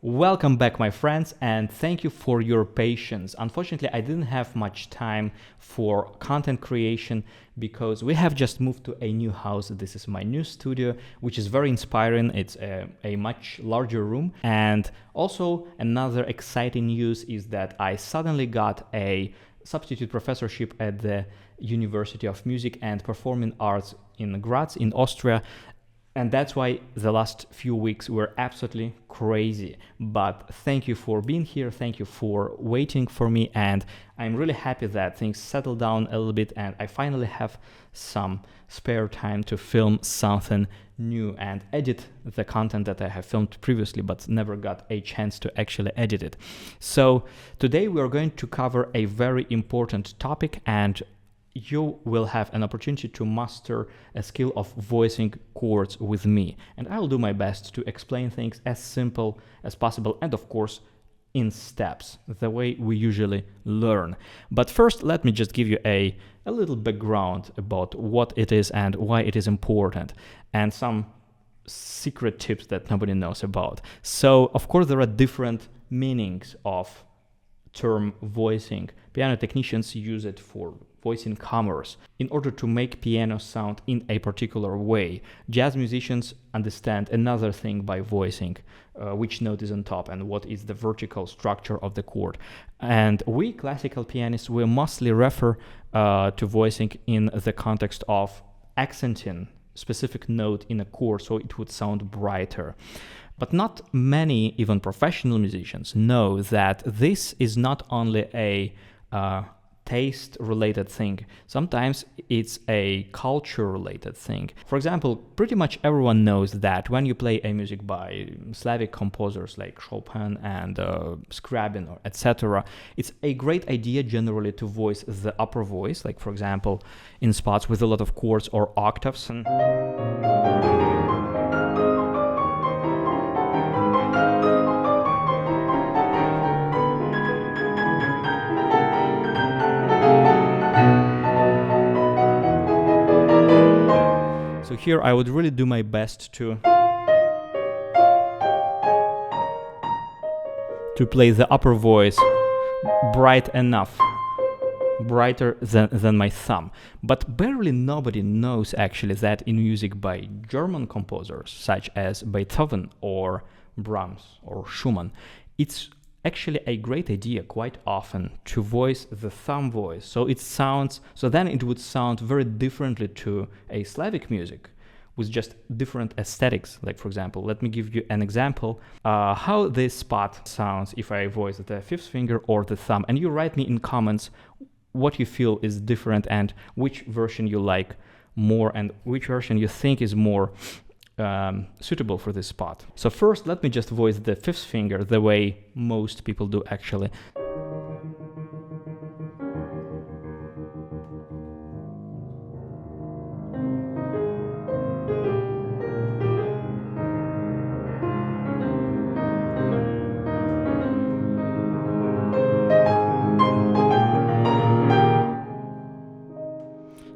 Welcome back, my friends, and thank you for your patience. Unfortunately, I didn't have much time for content creation because we have just moved to a new house. This is my new studio, which is very inspiring. It's a much larger room. And also another exciting news is that I suddenly got a substitute professorship at the University of Music and Performing Arts in Graz in Austria. And that's why the last few weeks were absolutely crazy. But thank you for being here. Thank you for waiting for me. And I'm really happy that things settled down a little bit and I finally have some spare time to film something new and edit the content that I have filmed previously, but never got a chance to actually edit it. So today we are going to cover a very important topic, and you will have an opportunity to master a skill of voicing chords with me. And I'll do my best to explain things as simple as possible and of course in steps, the way we usually learn. But first, let me just give you a little background about what it is and why it is important, and some secret tips that nobody knows about. So, of course, there are different meanings of term voicing. Piano technicians use it for voicing commerce in order to make piano sound in a particular way. Jazz musicians understand another thing by voicing, which note is on top and what is the vertical structure of the chord. And we classical pianists will mostly refer to voicing in the context of accenting specific note in a chord so it would sound brighter. But not many, even professional musicians, know that this is not only a taste-related thing. Sometimes it's a culture-related thing. For example, pretty much everyone knows that when you play a music by Slavic composers like Chopin and Scriabin, or etc., it's a great idea generally to voice the upper voice, like for example, in spots with a lot of chords or octaves. So here I would really do my best to play the upper voice bright enough, brighter than my thumb. But barely nobody knows actually that in music by German composers such as Beethoven or Brahms or Schumann, it's actually a great idea quite often to voice the thumb voice. So then it would sound very differently to a Slavic music with just different aesthetics. Like for example, let me give you an example how this spot sounds if I voice the fifth finger or the thumb, and you write me in comments what you feel is different and which version you like more and which version you think is more suitable for this spot. So first, let me just voice the fifth finger the way most people do actually.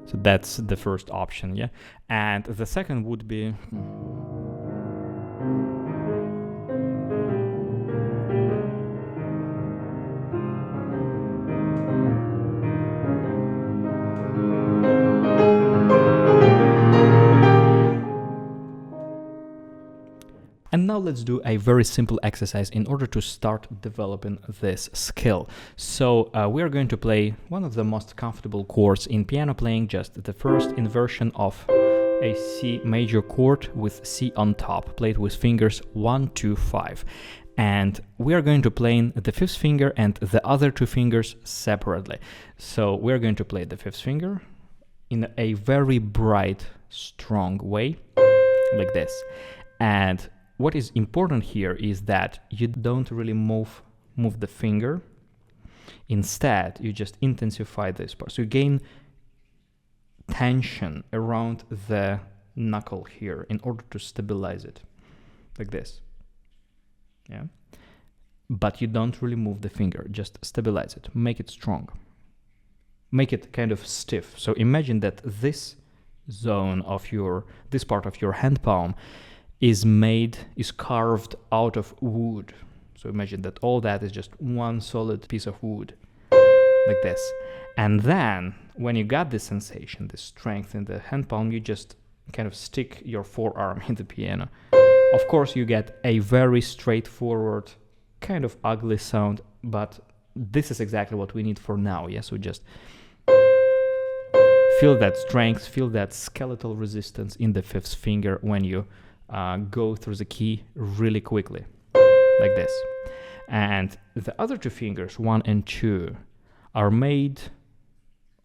So that's the first option, yeah? And the second would be... And now let's do a very simple exercise in order to start developing this skill. So we are going to play one of the most comfortable chords in piano playing, just the first inversion of a C major chord with C on top, played with fingers 1, 2, 5. And we are going to play the fifth finger and the other two fingers separately. So we're going to play the fifth finger in a very bright, strong way, like this. And what is important here is that you don't really move the finger. Instead, you just intensify this part. So you gain tension around the knuckle here in order to stabilize it, like this. Yeah. But you don't really move the finger, just stabilize it, make it strong. Make it kind of stiff. So imagine that this zone of this part of your hand palm is carved out of wood. So imagine that all that is just one solid piece of wood, like this. And then when you got this sensation, this strength in the hand palm, you just kind of stick your forearm in the piano. Of course, you get a very straightforward, kind of ugly sound, but this is exactly what we need for now. Yeah, so just feel that strength, feel that skeletal resistance in the fifth finger when you go through the key really quickly, like this. And the other two fingers, 1 and 2, are made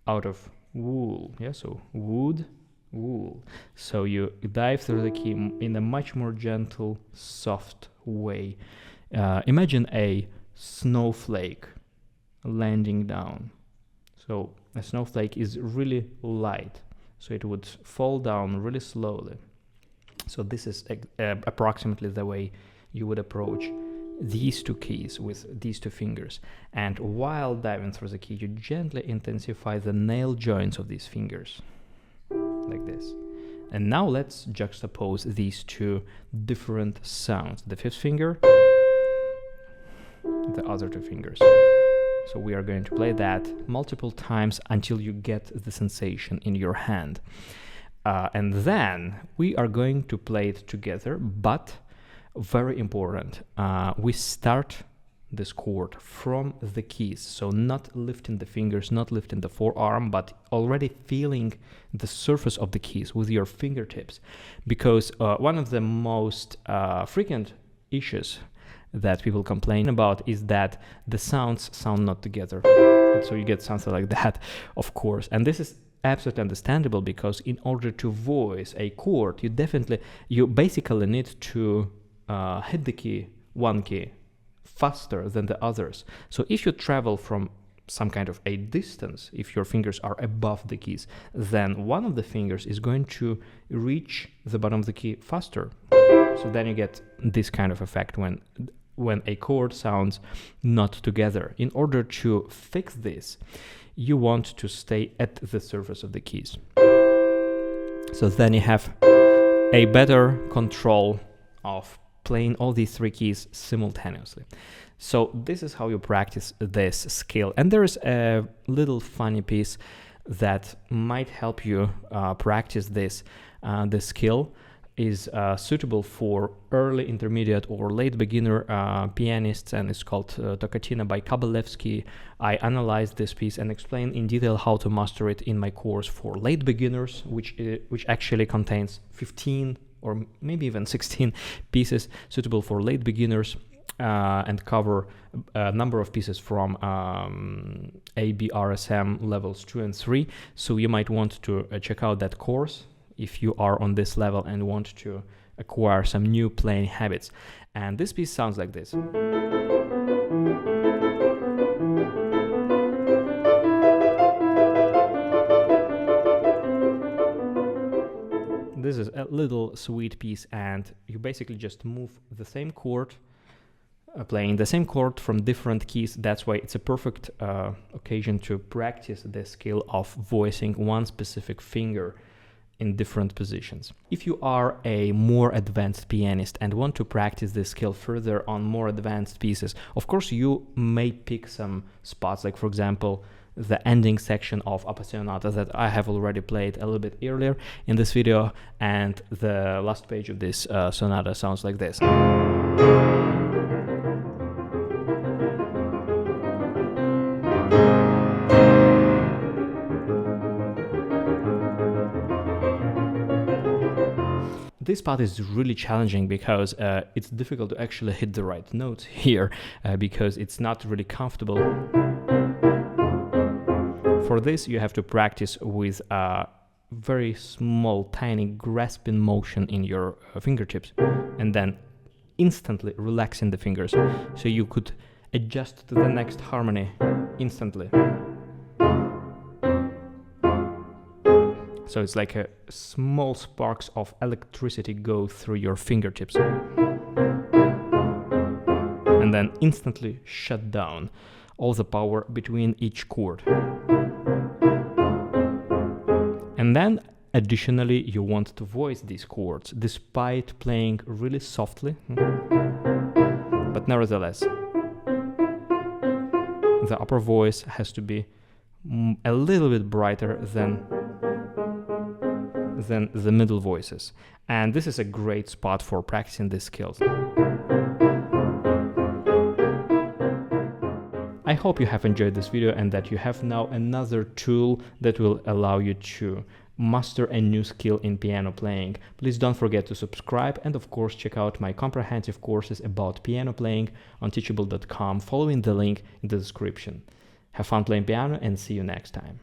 out of wool. Yeah, so wood, wool. So you dive through the key in a much more gentle, soft way. Imagine a snowflake landing down. So a snowflake is really light, so it would fall down really slowly. So this is approximately the way you would approach these two keys with these two fingers. And while diving through the key, you gently intensify the nail joints of these fingers, like this. And now let's juxtapose these two different sounds. The fifth finger, the other two fingers. So we are going to play that multiple times until you get the sensation in your hand. And then we are going to play it together, but very important, we start this chord from the keys. So not lifting the fingers, not lifting the forearm, but already feeling the surface of the keys with your fingertips. Because one of the most frequent issues that people complain about is that the sounds sound not together. So you get something like that, of course. And this is absolutely understandable, because in order to voice a chord, you basically need to hit the key, one key, faster than the others. So if you travel from some kind of a distance, if your fingers are above the keys, then one of the fingers is going to reach the bottom of the key faster. So then you get this kind of effect when a chord sounds not together. In order to fix this, you want to stay at the surface of the keys. So then you have a better control of playing all these three keys simultaneously. So this is how you practice this skill. And there is a little funny piece that might help you practice this. The skill is suitable for early, intermediate, or late beginner pianists, and it's called Tocatina by Kabalevsky. I analyzed this piece and explain in detail how to master it in my course for late beginners, which actually contains 15 or maybe even 16 pieces suitable for late beginners, and cover a number of pieces from ABRSM levels 2 and 3. So you might want to check out that course if you are on this level and want to acquire some new playing habits. And this piece sounds like this. This is a little sweet piece, and you basically just move the same chord, playing the same chord from different keys. That's why it's a perfect occasion to practice the skill of voicing one specific finger in different positions. If you are a more advanced pianist and want to practice this skill further on more advanced pieces, of course you may pick some spots, like for example the ending section of Appassionata that I have already played a little bit earlier in this video, and the last page of this sonata sounds like this. This part is really challenging because it's difficult to actually hit the right notes here because it's not really comfortable. For this, you have to practice with a very small, tiny grasping motion in your fingertips, and then instantly relaxing the fingers, so you could adjust to the next harmony instantly. So it's like a small sparks of electricity go through your fingertips and then instantly shut down all the power between each chord. And then additionally, you want to voice these chords despite playing really softly. But nevertheless, the upper voice has to be a little bit brighter than the middle voices. And this is a great spot for practicing these skills. I hope you have enjoyed this video and that you have now another tool that will allow you to master a new skill in piano playing. Please don't forget to subscribe and of course check out my comprehensive courses about piano playing on teachable.com, following the link in the description. Have fun playing piano and see you next time.